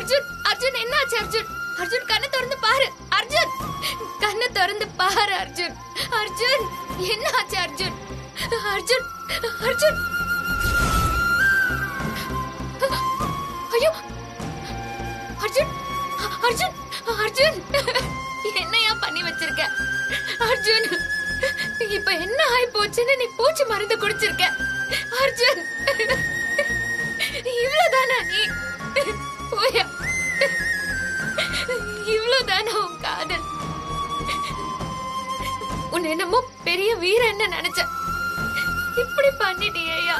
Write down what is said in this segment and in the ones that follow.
அர்ஜுன் அர்ஜுன் என்னாச்சு அர்ஜுன்? அர்ஜுன் கண்ணை திறந்து பாரு அர்ஜுன், கண்ணை திறந்து பாரு அர்ஜுன். அர்ஜுன் என்னாச்சு அர்ஜுன்? அர்ஜுன் அர்ஜுன் ஐயோ அர்ஜுன் அர்ஜுன் அர்ஜுன் என்னையா பண்ணி வச்சிருக்க அர்ஜுன்? இப்ப என்ன ஆயி போச்சுன்னு நீ பூச்சி மருந்து குடிச்சிருக்க அர்ஜுன். இவ்வளவுதானா நீ? போயா, இவ்வளவுதானா உன் காதல்? உன்னை என்னமோ பெரிய வீரன்னு நினைச்ச, இப்படி பண்ணிட்டியா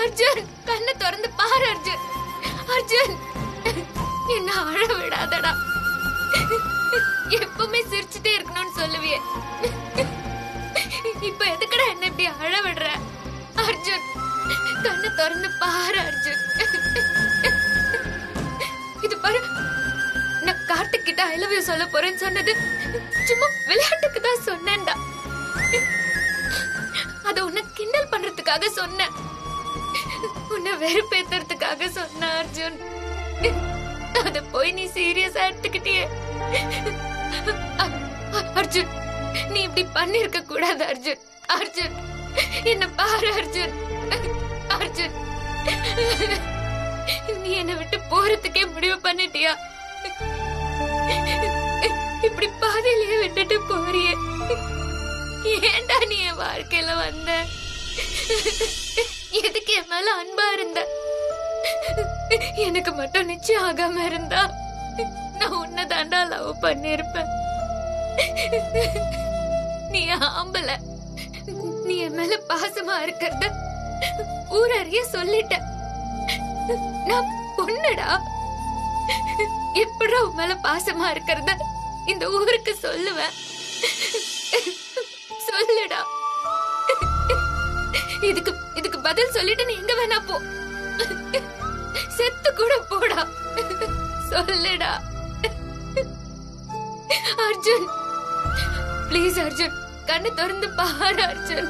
அர்ஜுன்? கண்ணை திறந்து பாரு அர்ஜுன். அர்ஜுன் என்ன அழ விடாதடா, எப்பவுமே சிரிச்சுட்டே இருக்கணும்னு சொல்லுவியே, இப்ப எதுக்குடா என்ன இப்படி அழ விடுற அர்ஜுன்? கண்ணை திறந்து பாரு அர்ஜுன். இது பாரு, நான் கார்த்திக் கிட்ட ஐ லவ் யூ சொல்ல போறேன்னு சொன்னது சும்மா விளையாட்டுக்கு தான் சொன்னேன்டா. அத உன்னை கிண்டல் பண்றதுக்காக சொன்னேன், உன்னை வெறுப்பேத்துறதுக்காக சொன்ன அர்ஜுன். அத போய் நீ சீரியஸா எடுத்துக்கிட்டியே அர்ஜுன். நீ இப்படி பண்ணிருக்க கூடாது அர்ஜுன். அர்ஜுன் என்ன பாரு அர்ஜுன். அர்ஜுன் நீ என்னை விட்டு போறதுக்கே முடிவு பண்ணிட்டியா? இப்படி பாதையிலேயே விட்டுட்டு போறியே, ஏன்டா நீ என் வாழ்க்கையில வந்த? எதுக்கு என் மேல அன்பா இருந்த? எனக்கு மட்டும் நிச்சயம் ஆகாம இருந்தா நான் உன்னதாண்டா லவ் பண்ணிருப்பேன். நீ ஆம்பள, நீ என் மேல பாசமா இருக்கிறத ஊரறிய சொல்லிட்ட. நான் பொண்ணுடா, எப்படா உன் மேல பாசமா இருக்கிறத இந்த ஊருக்கு சொல்லுவேன்? சொல்லுடா. இதுக்கு பதில் சொல்லிட்டு நீ எங்க வேணா போ, செத்து கூட போடா, சொல்லுடா அர்ஜுன். ப்ளீஸ் அர்ஜுன், கண்ணு திறந்து பாரு அர்ஜுன்.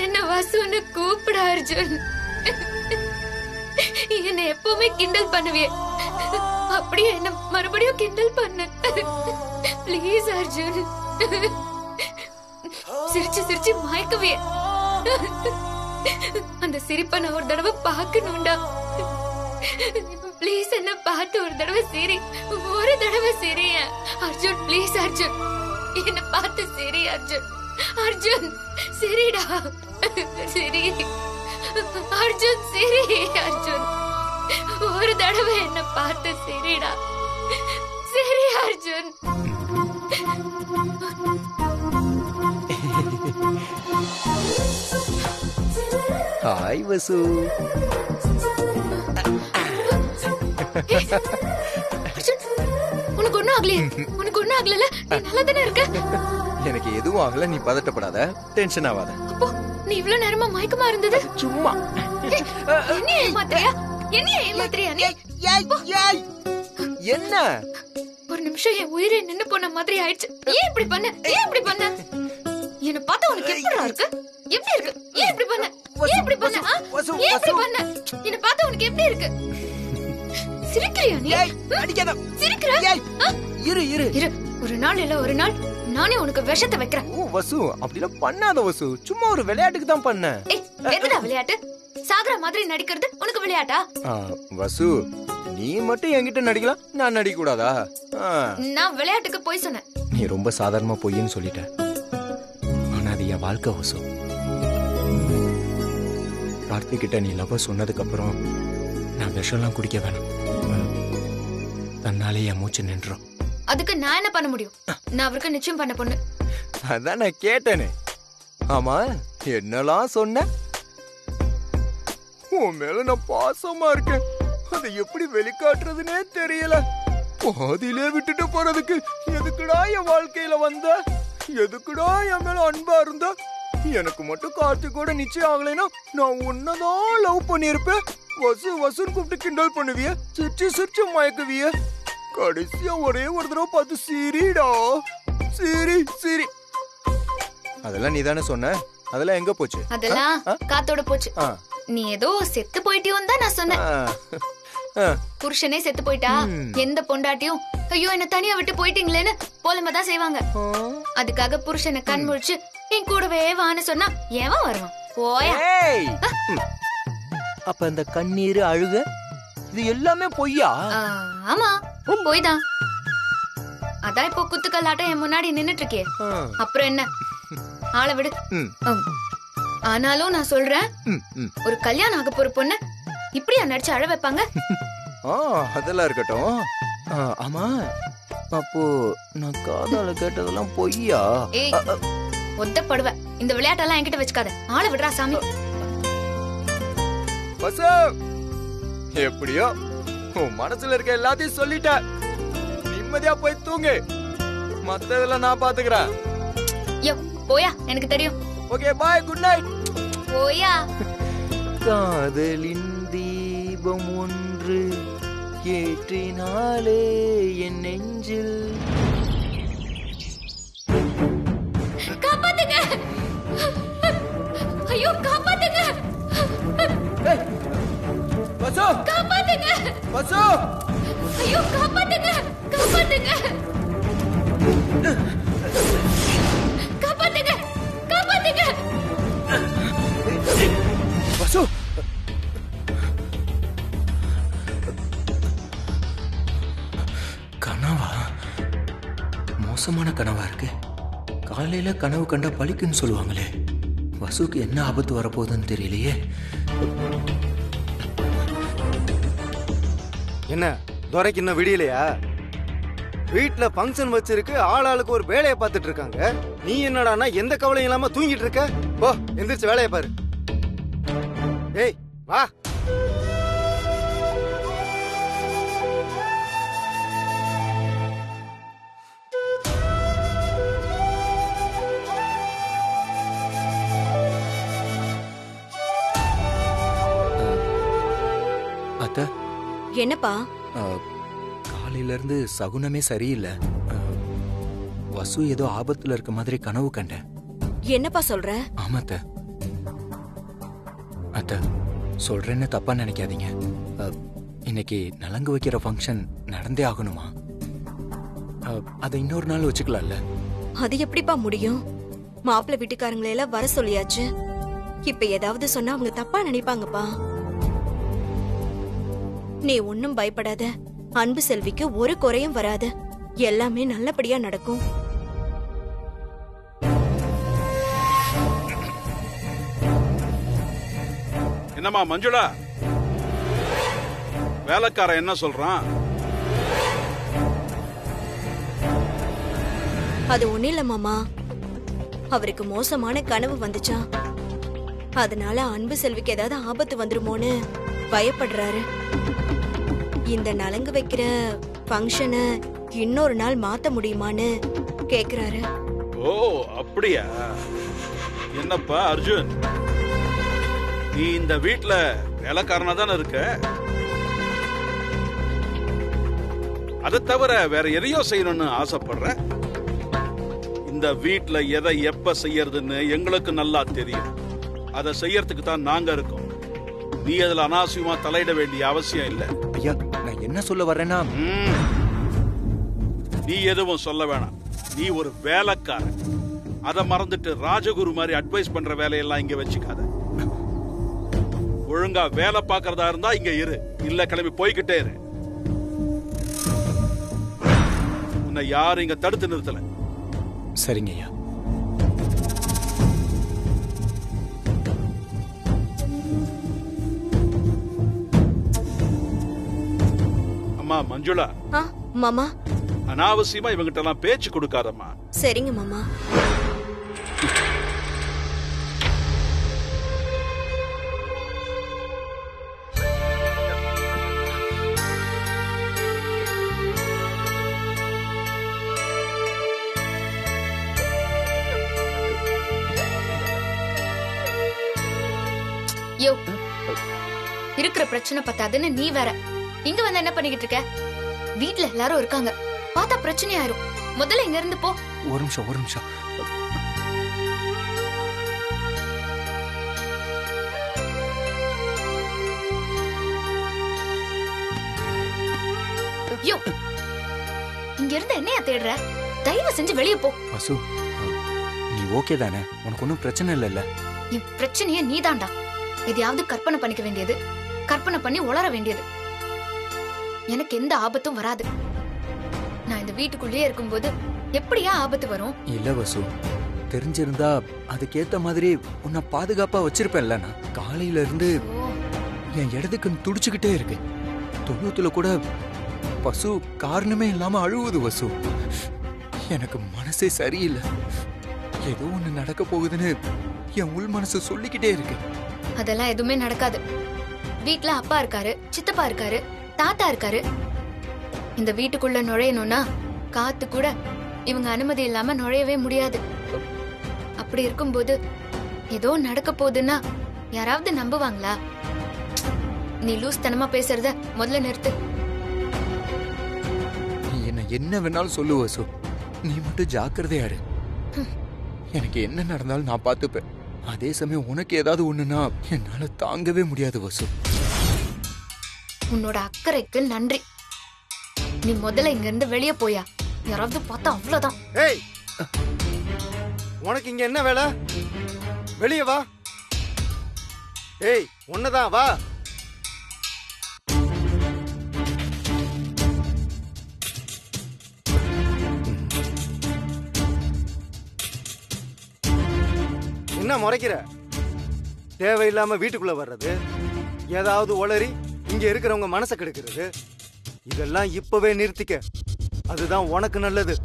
என்ன வசுன்னு கூப்பிட அர்ஜுன். என்ன எப்பவுமே கிண்டல் பண்ணுவே, அப்படியே என்ன மறுபடியும் கிண்டல் பண்ணு ப்ளீஸ் அர்ஜுன். சிரிச்சு சிரிச்சு மயக்கவே, அந்த சிரிப்பை நான் ஒரு தடவை பார்க்கணும்டா. ப்ளீஸ் என்ன பார்த்து ஒரு தடவை சிரி, ஒரு தடவை சிரிய அர்ஜுன். ப்ளீஸ் அர்ஜுன், என்ன பார்த்து சிரி அர்ஜுன். அர்ஜுன் சிரிடா, சிரி அர்ஜுன், சிரி அர்ஜுன். ஒரு தடவை என்ன பார்த்து சிரிடா, சிரி அர்ஜுன். ஹாய் வசு. உனக்கு ஒண்ணும் ஆகலையே? உனக்கு ஒண்ணும் ஆகல? நீ நல்லா தானே இருக்க? எனக்கு எதுவும் ஆகல, நீ பதட்டப்படாத, டென்ஷன் ஆகாத. அப்போ நீ இவ்வளவு நேரமா மயக்கமா இருந்தது சும்மா என்ன ஏமாத்திரியா? என்ன ஏமாத்திரியா நீ? என்ன ஒரு நிமிஷம் என் உயிரே நின்னு போன மாதிரி ஆயிடுச்சு. ஏன் இப்படி பண்ண? ஏன் இப்படி பண்ண? என்ன பார்த்தா உனக்கு எப்படிடா இருக்கு? எப்படி இருக்கு? ஏன் இப்படி பண்ண? ஏன் இப்படி பண்ண? ஏன் இப்படி பண்ண? என்ன பார்த்தா உனக்கு எப்படி இருக்கு? சிரிக்கிறியா நீ? அடிக்காத. சிரிக்கிற? இரு இரு இரு, ஒரு நாள் இல்ல ஒரு நாள் நானே உனக்கு விஷத்தை வைக்கிறேன். ஓ வசு, அப்படிலாம் பண்ணாத வசு, சும்மா ஒரு விளையாட்டுக்கு தான் பண்ணேன். ஏய், எதுடா விளையாட்டு? சாகர மாதிரி நடிக்கிறது உனக்கு விளையாட்டா? வசு, நீ மட்டும் என்கிட்ட நடிக்கலாம், நான் நடிக்க கூடாதா? நான் விளையாட்டுக்கு போய் சொன்னேன். நீ ரொம்ப சாதாரணமா பொய்ன்னு சொல்லிட்ட, ஆனா அது என் வாழ்க்கை வசு. கார்த்திக் கிட்ட நீ லவ் சொன்னதுக்கு அப்புறம் நான் விஷம்லாம் குடிக்க வேணாம், தன்னாலே என் மூச்சு நின்றும். அதுக்கு நான் என்ன பண்ண முடியும்? நான் அவருக்கு நிச்சயம் பண்ண பொண்ணு. அதான் நான் கேட்டேனே. ஆமா, என்னலாம் சொன்ன? உன் மேல நான் பாசமா இருக்கேன், அதை எப்படி வெளிக்காட்டுறதுனே தெரியல. பாதியிலே விட்டுட்டு போறதுக்கு எதுக்குடா என் வாழ்க்கையில வந்த? எதுக்குடா என் மேல அன்பா இருந்தா? எனக்கு மட்டும் கார்த்திகோட நிச்சயம் ஆகலைன்னா நான் உன்னதான் லவ் பண்ணிருப்பேன். வசு வசுன்னு கூப்பிட்டு கிண்டல் பண்ணுவிய, சிரிச்சு சிரிச்சு மயக்குவிய, கடைசியா ஒரே ஒரு தடவை பார்த்து சிரிடா, சிரி சிரி. அதெல்லாம் நீ தானே சொன்ன, அதெல்லாம் எங்க போச்சு? அதெல்லாம் காத்தோட போச்சு. நீ ஏதோ செத்து போயிட்டியோன்னு தான் நான் சொன்னேன். புருஷனே செத்து போயிட்டா எந்த பொண்டாட்டியும் ஐயோ என்ன தனியா விட்டு போயிட்டீங்களேன்னு போலமாதான் செய்வாங்க. அதுக்காக புருஷனை கண் முழிச்சு என் கூடவே வான்னு சொன்னா ஏவன் வருவான்? போயா. அப்ப இந்த கண்ணீர் அழுக இது எல்லாமே பொய்யா? ஆமா போய் தான். அதான் இப்போ குத்துக்கல்லாட்டம் என் முன்னாடி நின்னுட்டு இருக்கே, அப்புறம் என்ன? ஆளை விடு. ஆனாலும் நான் சொல்றேன், ஒரு கல்யாணம் ஆக போற பொண்ணு இப்படியா நடிச்சு அழ வைப்பாங்க? அதெல்லாம் இருக்கட்டும். ஆமா, அப்போ நான் காதால கேட்டதெல்லாம் பொய்யா? ஏய் ஒத்தப்படுவ. இந்த விளையாட்டெல்லாம் என்கிட்ட வச்சுக்காத. ஆளை விடுறா சாமி. எப்படியோ உன் மனசுல இருக்க எல்லாத்தையும் சொல்லிட்ட. நிம்மதியா போய் தூங்கு. மத்ததெல்லாம் நான் பாத்துக்கிறேன். யோ போயா, எனக்கு தெரியும். Okay bye, good night. போயா. காதலின் தீபம் ஒன்று ஏற்றினாலே என் நெஞ்சில். காப்பாத்துங்க, ஐயோ காப்பாத்துங்க, பசு காப்பாத்துங்க, பசு, ஐயோ காப்பாத்துங்க, காப்பாத்துங்க, காப்பாத்துங்க, காப்பாத்துங்க. பசு, கனவா? மோசமான கனவா இருக்கு. காலையில கனவு கண்டா பலிக்குன்னு சொல்லுவாங்களே. வசுக்கு என்ன ஆபத்து வரப்போகுதுன்னு தெரியலையே. என்ன துரைக்கு இன்னும் விடியலையா? வீட்டுல பங்கன் வச்சிருக்கு, ஆளாளுக்கு ஒரு வேலையை பார்த்துட்டு இருக்காங்க. நீ என்னடானா எந்த கவலையும் இல்லாம தூங்கிட்டு இருக்க? போ எந்திரிச்சு வேலையை பாரு. ஏய் வா. அத்தை, என்னப்பா? காலையில இருந்து சகுனமே சரியில்லை. வசு ஏதோ ஆபத்துல இருக்க மாதிரி கனவு கண்டேன். என்னப்பா சொல்ற? ஆமா அத்தை. அத்தை, சொல்றேன்னு தப்பா நினைக்காதீங்க. இன்னைக்கு நலங்கு வைக்கிற ஃபங்க்ஷன் நடந்தே ஆகணுமா? அதை இன்னொரு நாள் வச்சுக்கலாம்ல? அது எப்படிப்பா முடியும்? மாப்பிள்ளை வீட்டுக்காரங்களை எல்லாம் வர சொல்லியாச்சு. இப்ப ஏதாவது சொன்னா அவங்க தப்பா நினைப்பாங்கப்பா. நீ ஒன்னும் பயப்படாத. அன்பு செல்விக்கு ஒரு குறையும் வராது. எல்லாமே நல்லபடியா நடக்கும். என்னம்மா மஞ்சுளா, வேலைக்காரன் என்ன சொல்றான்? அது ஒண்ணு இல்ல மாமா, அவருக்கு மோசமான கனவு வந்துச்சா. அதனால அன்பு செல்விக்கு ஏதாவது ஆபத்து வந்துருமோன்னு பயப்படுறாரு. இந்த நலங்கு வைக்கிற ஃபங்க்ஷனை இன்னொரு நாள் மாத்த முடியுமான்னு கேக்குறாரு. ஓ அப்படியா? என்னப்பா அர்ஜுன், நீ இந்த வீட்டுல வேலைக்காரனா தானே இருக்க? அதை தவிர வேற எதையோ செய்யணும்னு ஆசைப்படுற? இந்த வீட்டுல எதை எப்ப செய்யறதுன்னு எங்களுக்கு நல்லா தெரியும். அதை செய்யறதுக்கு தான் நாங்க இருக்கோம். நீ அதுல அனாவசியமா தலையிட வேண்டிய அவசியம் இல்ல. ஐயா, நான் என்ன சொல்ல வர்றேன்னா, நீ எதுவும் சொல்ல வேணாம். நீ ஒரு வேலைக்காரன். அதை மறந்துட்டு ராஜகுரு மாதிரி அட்வைஸ் பண்ற வேலையெல்லாம் இங்க வச்சுக்காத. ஒழுங்கா வேலை பார்க்கறதா இருந்தா இங்க இரு, இல்ல கிளம்பி போய்கிட்டே இரு. உன்னை யாரும் இங்க தடுத்து நிறுத்தல. சரிங்க ஐயா. அம்மா மஞ்சுளா, மாமா அனாவசியமா இவங்கிட்ட எல்லாம் பேச்சு கொடுக்காதம்மா. சரிங்க மாமா. யோ, இருக்கிற பிரச்சனை பத்தாதுன்னு நீ வேற இங்க வந்து என்ன பண்ணிக்கிட்டு இருக்க? வீட்ல எல்லாரும் இருக்காங்க, பார்த்தா பிரச்சனையாயிரும். முதல்ல இங்க இருந்து போ. ஒரு நிமிஷம், ஒரு நிமிஷம். யோ, இங்க இருந்து என்னையா தேடுற? தயவு செஞ்சு வெளியே போ. வசு, நீ ஓகே தானே? உனக்கு ஒன்றும் பிரச்சனை இல்லைல்ல? என் பிரச்சனையே நீதான்டா. எதையாவது கற்பனை பண்ணிக்க வேண்டியது, கற்பனை பண்ணி உளர வேண்டியது. எனக்கு எந்த ஆபத்தும் வராது. நான் இந்த வீட்டுக்குள்ளேயே இருக்கும்போது எப்படியா ஆபத்து வரும்? இல்ல வசு, தெரிஞ்சிருந்தா அதுக்கேத்த மாதிரி உன்னை பாதுகாப்பா வச்சிருப்பேன்ல. நான் காலையில இருந்து என் இடத்துக்கு துடிச்சுக்கிட்டே இருக்கு. தொண்ணூத்துல கூட பசு காரணமே இல்லாம அழுவுது வசு. எனக்கு மனசே சரியில்லை. ஏதோ ஒண்ணு நடக்க போகுதுன்னு என் உள் மனசு சொல்லிக்கிட்டே இருக்கு. அதெல்லாம் எதுவுமே நடக்காது. வீட்ல அப்பா இருக்காரு, சித்தப்பா இருக்காரு, தாத்தா இருக்காரு. இந்த வீட்டுக்குள்ள நுழையணும்னா காத்து கூட இவங்க அனுமதி இல்லாம நுழையவே முடியாது. அப்படி இருக்கும்போது ஏதோ நடக்க போகுதுன்னா யாராவது நம்புவாங்களா? நீ லூஸ் தனமா பேசுறத முதல்ல நிறுத்து. நீ என்ன வேணாலும் சொல்லு வசு, நீ மட்டும் ஜாக்கிரதையா இரு. எனக்கு என்ன நடந்தாலும் நான் பார்த்துப்பேன். அதே சமயம் உனக்கு ஏதாவது ஒண்ணுன்னா என்னால தாங்கவே முடியாது வசு. உன்னோட அக்கறைக்கு நன்றி. நீ முதல்ல இங்க இருந்து வெளியே போயா. யாராவது பார்த்தா அவ்வளவுதான். ஏய், உனக்கு இங்க என்ன வேலை? வெளியே வா. ஏய், ஒன்னதான் வா. என்ன முறைக்கிற? தேவையில்லாம வீட்டுக்குள்ள வர்றது, ஏதாவது உளறி இங்க இருக்கிறவங்க மனசை கெடுக்கிறது, இதெல்லாம் இப்பவே நிறுத்திக்க. அதுதான் உனக்கு நல்லது.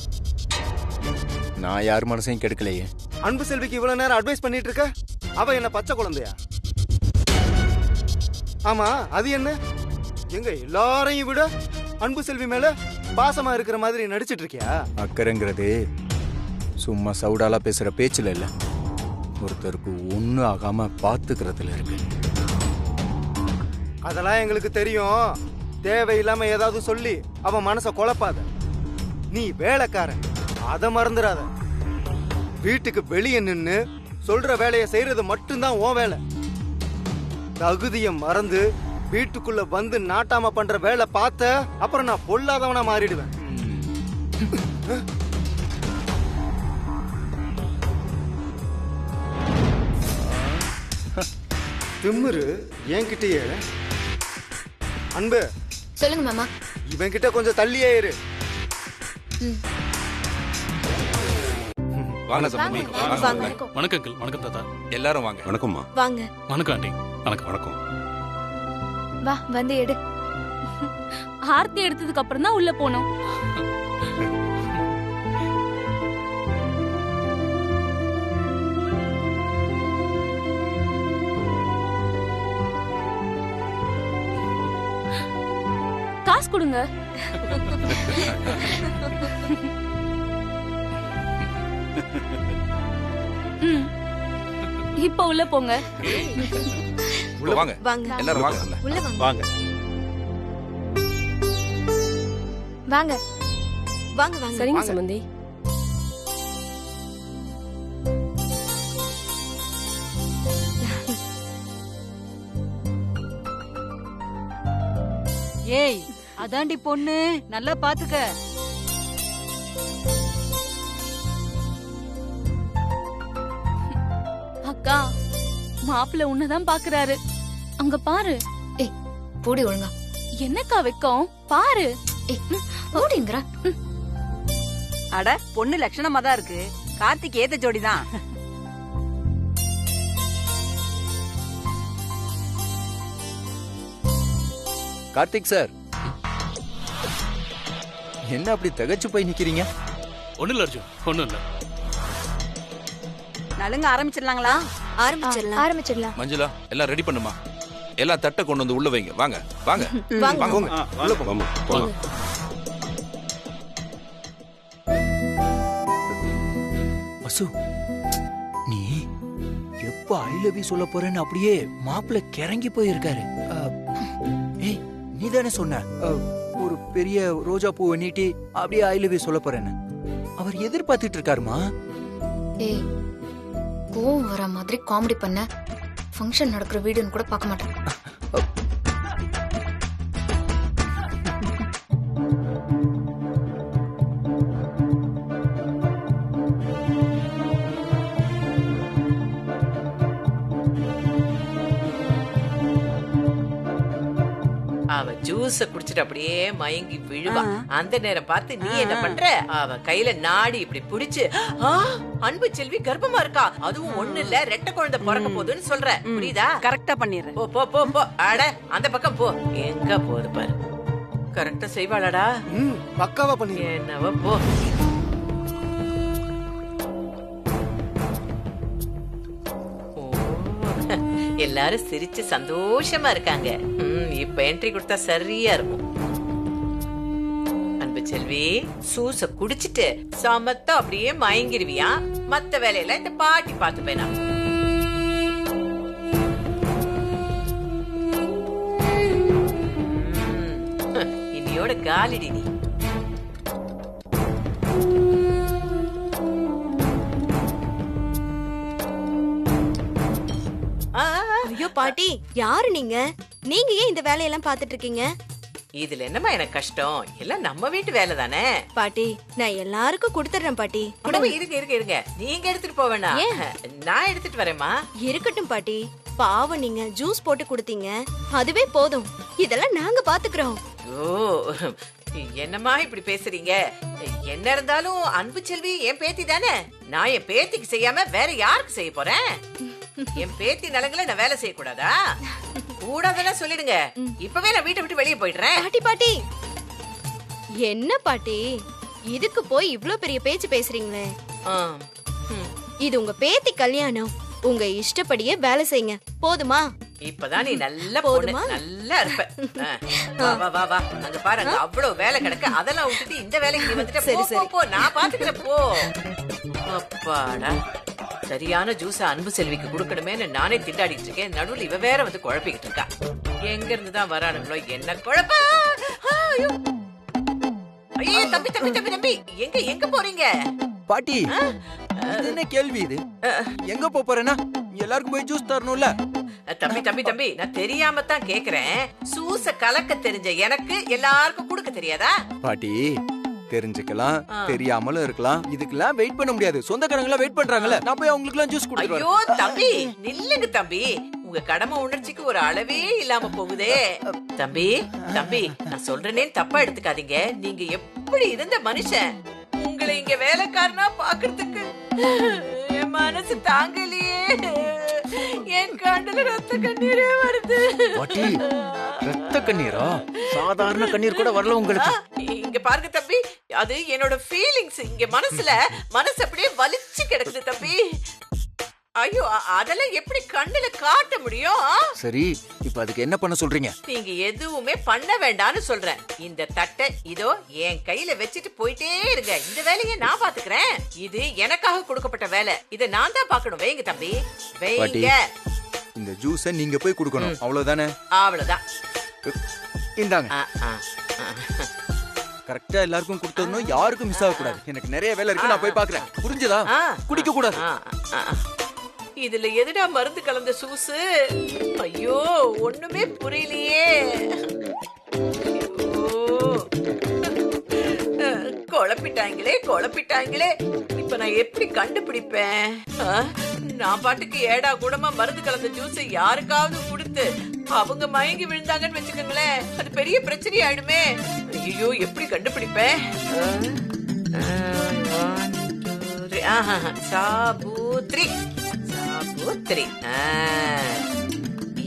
நான் யார் மனசையும் கெடுக்கலையே. அன்பு செல்விக்கு இவ்வளவு நேரம் அட்வைஸ் பண்ணிட்டு இருக்க. அவ என்ன பச்சை குழந்தையா? ஆமா, அது என்ன? எங்க எல்லாரையும் விட அன்பு செல்வி மேல பாசமா இருக்கிற மாதிரி நடிச்சிட்டு இருக்கியா? அக்கறைங்கிறது சும்மா சவுடாலா பேசுற பேச்சுல இல்ல, ஒருத்தருக்கு ஒண்ணு ஆகாம பாத்துக்கிறதுல இருக்கு. அதெல்லாம் எங்களுக்கு தெரியும். தேவையில்லாம ஏதாவது சொல்லி அவன் மனச குழப்பாத. நீ வேலைக்காரன், அத மறந்துடாத. வீட்டுக்கு வெளியே நின்னு சொல்ற வேலையை செய்யறது மட்டும்தான் உன் வேலை. தகுதியை மறந்து வீட்டுக்குள்ள வந்து நாட்டாம பண்ற வேலை பார்த்த அப்புறம் நான் பொல்லாதவனா மாறிடுவேன். திமிரு என்கிட்டயே. அன்பு, சொல்லுங்க மாமா. இவன் கிட்ட கொஞ்சம் தள்ளியே இரு. வாங்க சாமி. வாங்க. வணக்கம் அங்கிள். வணக்கம் தாத்தா. எல்லாரும் வாங்க. வணக்கம்மா. வாங்க. வணக்கம் ஆண்டி. வணக்கம். வணக்கம். வா, வந்து எடு. ஆர்த்தி எடுத்ததுக்கு அப்புறம் தான் உள்ள போனோம். காசு கொடுங்க. இப்ப உள்ள போங்க. உள்ள வாங்க. வாங்க. எல்லாரும் வாங்க. உள்ள வாங்க. வாங்க. வாங்க. வாங்க வாங்க. சரிங்க சம்பந்தி. ஏய், அதாண்டி பொண்ணு, நல்லா பாத்துக்க. அக்கா, மாப்பிள்ள உன்னதான் பாக்குறாரு. அங்க பாரு. ஏய், போடி ஒழுங்கா. என்னக்கா வெக்கம்? பாரு. ஏய், போடிங்கற. அட, பொண்ணு லட்சணமா தான் இருக்கு. கார்த்திக் ஏத்த ஜோடிதான். கார்த்திக் சார், என்ன அப்படி திகச்சு போய் நிக்கிறீங்க? ஒண்ணும் இல்ல அர்ஜுன், ஒண்ணும் இல்ல. நலுங்க ஆரம்பிச்சிடலாங்களா? ஆரம்பிச்சிடலாம். மஞ்சுளா, எல்லாம் ரெடி பண்ணுமா? எல்லாம் தட்டை கொண்டு வந்து உள்ள வைங்க. வாங்க வாங்க வாங்க. போங்க. உள்ள போங்க. போங்க. வசு, நீ எப்ப ஐ லவ் யூ சொல்ல போறேன்னு அப்படியே மாப்பிள்ள கிறங்கி போயிருக்காரு. ஏய், நீ தானே சொன்ன ஒரு பெரிய ரோஜா பூவை நீட்டி அப்படியே ஐ லவ் யூ சொல்ல போறேன்னு. அவர் எதிர்பார்த்துட்டு இருக்காருமா. ஏய், கோவம் வர மாதிரி காமெடி பண்ண ஃபங்க்ஷன் நடக்கிற வீடுன்னு கூட பார்க்க மாட்டேன். அவ ஜூஸ குடிச்சிட்டு அப்படியே மயங்கி விழுவா. அந்த நேரம் பார்த்து நீ என்ன பண்ற? அவ கையில நாடி இப்படி புடிச்சு, அன்பு செல்வி கர்ப்பமா இருக்கா, அதுவும் ஒண்ணு இல்ல 2 குழந்தை பிறக்க போகுதுன்னு சொல்ற. புரியுதா? கரெக்டா பண்ணிடுறேன். போ போ போ போ. அட அந்த பக்கம் போ. எங்க போகுது பாரு. கரெக்டா செய்வாளாடா? பக்காவா பண்ணி. என்னவோ போ. எல்லாரும் சிரிச்சு சந்தோஷமா இருக்காங்க. இப்ப என்ட்ரி கொடுத்தா சரியா இருக்கும். அன்பு செல்வி, சூச குடிச்சிட்டு சமத்தா அப்படியே மயங்கிருவியா. மத்த வேலையில இந்த பாட்டி பார்த்து பேனா. இனியோட காலிடி நீ. ஐயோ பாட்டி, யாரு நீங்க? நீங்க ஏன் இந்த வேலையெல்லாம் பாத்துட்டு இருக்கீங்க? இதுல என்னமா எனக்கு கஷ்டம்? எல்லாம் நம்ம வீட்டு வேலை தானே. பாட்டி, நான் எல்லாருக்கும் கொடுத்துறேன் பாட்டி. இருங்க. நீங்க எடுத்துட்டு போக வேணாம், நான் எடுத்துட்டு வரேம்மா. இருக்கட்டும் பாட்டி. பாவம், நீங்க ஜூஸ் போட்டு கொடுத்தீங்க, அதுவே போதும். இதெல்லாம் நாங்க பாத்துக்கிறோம். ஓ, என்னம்மா இப்படி பேசுறீங்க? என்ன இருந்தாலும் அன்பு செல்வி என் பேத்தி தானே. நான் என் பேத்திக்கு செய்யாம வேற யாருக்கு செய்ய போறேன்? என் பேத்தி நலங்களை நான் வேலை செய்ய கூடாதா? கூடாதுன்னா சொல்லிடுங்க. இப்பவே நான் வீட்டை விட்டு வெளியே போயிடுறேன். பாட்டி பாட்டி, என்ன பாட்டி இதுக்கு போய் இவ்ளோ பெரிய பேச்சு பேசுறீங்களே? இது உங்க பேத்தி கல்யாணம். உங்க இஷ்டப்படியே வேலை செய்யுங்க, போதுமா? இப்பதான் நீ நல்ல பொண்ணு, நல்லா இருப்ப. வா வா வா வா. அங்க பாருங்க, அவ்வளவு வேலை கிடக்கு. அதெல்லாம் விட்டுட்டு இந்த வேலைக்கு நீ வந்துட்ட. சரி சரி போ, நான் பாத்துக்கிறேன் போ. அப்பாடா, சரியான ஜூஸ அன்பு செல்விக்கு குடுக்கணுமேன்னு நானே திண்டாடிட்டு இருக்கேன். நடுவுல இவ வேற வந்து குழப்பிக்கிட்டு இருக்கா. எங்க இருந்துதான் வரானுங்களோ என்ன குழப்பா. ஐயோ தம்பி தம்பி தம்பி தம்பி, எங்க எங்க போறீங்க? பாட்டி, இது என்ன கேள்வி இது? எங்க போறேன்னா எல்லாருக்கும் போய் ஜூஸ் தரணும்ல. தம்பி தம்பி தம்பி, நான் தெரியாம தான் கேக்குறேன். ஜூஸ கலக்க தெரிஞ்ச எனக்கு எல்லாருக்கும் கொடுக்க தெரியாதா? பாட்டி, தெரிஞ்சுக்கலாம், தெரியாமலும் இருக்கலாம். இதுக்கெல்லாம் வெயிட் பண்ண முடியாது. சொந்தக்காரங்க வெயிட் பண்றாங்கல்ல, நான் போய் அவங்களுக்கு எல்லாம் ஜூஸ் குடிக்கிறேன். ஐயோ தம்பி, நில்லுங்க தம்பி. உங்க கடமை உணர்ச்சிக்கு ஒரு அளவே இல்லாம போகுதே. தம்பி தம்பி, நான் சொல்றேனே தப்பா எடுத்துக்காதீங்க. நீங்க எப்படி இருந்த மனுஷன், உங்களை இங்க வேலைக்காரனா பாக்குறதுக்கு என் மனசு தாங்கலையே. என் கண்ணுல ரத்த கண்ணீரே வருது. ரத்த கண்ணீரா? சாதாரண கண்ணீர் கூட வரல உங்களுக்கு? இங்க பாருங்க தம்பி, அது என்னோட ஃபீலிங்ஸ். இங்க மனசு அப்படியே வலிச்சு கிடக்குது தம்பி. ஐயோ, அதெல்லாம் எப்படி கண்ணுல காட்ட முடியும்? சரி, இப்ப அதுக்கு என்ன பண்ண சொல்றீங்க? நீங்க எதுவுமே பண்ண வேண்டாம்னு சொல்றேன். இந்த தட்டை இதோ என் கையில வச்சுட்டு போயிட்டே இருங்க. இந்த வேலையை நான் பாத்துக்கிறேன். இது எனக்காக கொடுக்கப்பட்ட வேலை. இதை நான் தான் பாக்கணும். வைங்க தம்பி, வைங்க. இந்த ஜூஸ நீங்க போய் குடுக்கணும், அவ்வளவுதானே? அவ்வளவுதான். இந்தாங்க. கரெக்டா எல்லாருக்கும் கொடுத்தணும், யாருக்கும் மிஸ் ஆக கூடாது. எனக்கு நிறைய வேலை இருக்கு, நான் போய் பாக்குறேன். புரிஞ்சதா? குடிக்க கூடாது. இதுல எதுடா மருந்து கலந்த சூசு? ஐயோ, ஒண்ணுமே புரியலையே. குழப்பிட்டாங்களே. இப்ப நான் எப்படி கண்டுபிடிப்பேன்? நான் பாட்டுக்கு ஏடா கூடமா மருந்து கலந்த ஜூஸ் யாருக்காவது கொடுத்து அவங்க மயங்கி விழுந்தாங்கன்னு வச்சுக்கோங்களேன், அது பெரிய பிரச்சனை ஆயிடுமே. ஐயோ, எப்படி கண்டுபிடிப்பேன்? சாபூத்ரி,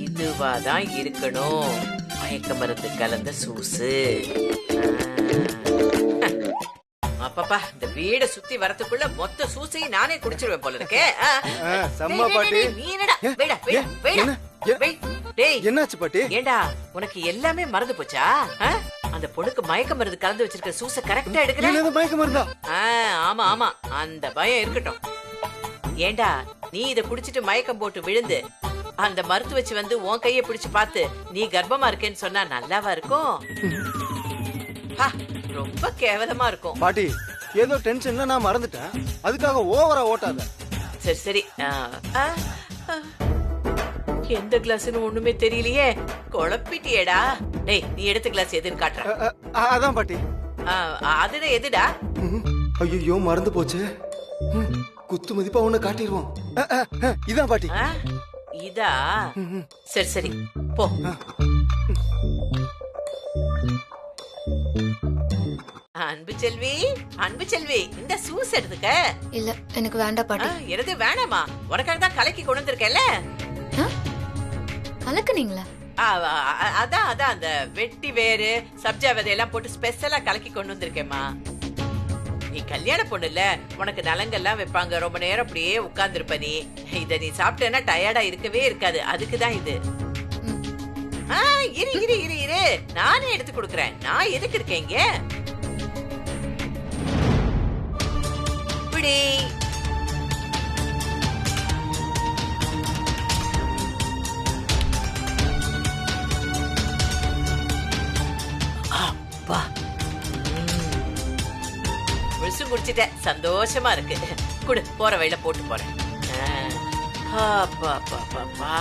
இதுவாதான் இருக்கணும். மயக்க மருந்து கலந்த சூசு. அப்பப்பா, இந்த வீட சுத்தி வரதுக்குள்ள மொத்த சூசையும் நானே குடிச்சிருவேன் போல இருக்கே. நீ என்னடா? என்னாச்சு பாட்டி? ஏண்டா, உனக்கு எல்லாமே மறந்து போச்சா? அந்த பொண்ணுக்கு மயக்க மருந்து கலந்து வச்சிருக்க சூச கரெக்டா எடுக்கிறேன். மயக்க மருந்தா? ஆமா ஆமா, அந்த பயம் இருக்கட்டும். ஏண்டா, நீ இத குடிச்சிட்டு மயக்கம் போட்டு விழுந்து அந்த மருத்து வச்சு வந்து உன் கைய பிடிச்சு பார்த்து நீ கர்ப்பமா இருக்கேன்னு சொன்னா நல்லாவா இருக்கும்? ரொம்ப கேவலமா இருக்கும். பாட்டி, ஏதோ டென்ஷன்ல நான் மறந்துட்டேன், அதுக்காக ஓவரா ஓட்டாத. சரி சரி. எந்த கிளாஸ்னு ஒண்ணுமே தெரியலையே. குழப்பிட்டியேடா. டேய், நீ எடுத்த கிளாஸ் எதுன்னு காட்டுற. அதான் பாட்டி. அதுதான் எதுடா? ஐயோ, மறந்து போச்சு. குத்து மதிப்பா ஒண்ணு காட்டிடுவோம். இதான் பாட்டி. இதா? சரி சரி போ. அன்பு செல்வி, அன்பு செல்வி, இந்த சூஸ் எடுத்துக்க. இல்ல எனக்கு வேண்டாம் பாட்டி. எனது வேணாமா? உனக்காக தான் கலக்கி கொண்டு வந்திருக்கேன்ல. கலக்குனீங்களா? அதான் அதான் அந்த வெட்டி வேறு சப்ஜா விதையெல்லாம் போட்டு ஸ்பெஷலா கலக்கி கொண்டு வந்திருக்கேம்மா. நீ கல்யாண பொண்ணு இல்ல, உனக்கு நலங்கெல்லாம் வைப்பாங்க, ரொம்ப நேரம் அப்படியே உட்கார்ந்துருப்ப. நீ இத நீ சாப்பிட்டேன்னா டயர்டா இருக்கவே இருக்காது. அதுக்குதான் இது. இரு இரு இரு இரு, நானே எடுத்து கொடுக்கறேன். நான் எதுக்கு இருக்கேன் இங்க? இப்படி அப்பா முழுசும் குடிச்சிட்டேன். சந்தோஷமா இருக்கு. குடு, போற வழியில போட்டு போறேன். அப்பா அப்பா அப்பா.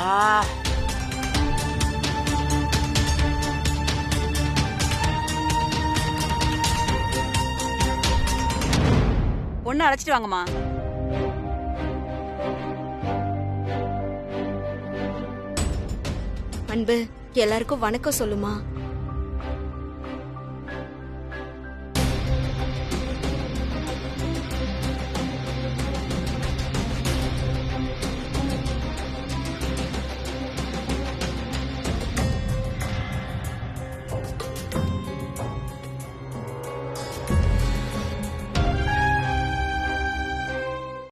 பொண்ணு அழைச்சிட்டு வாங்கம்மா. அன்பு, எல்லாருக்கும் வணக்கம் சொல்லுமா.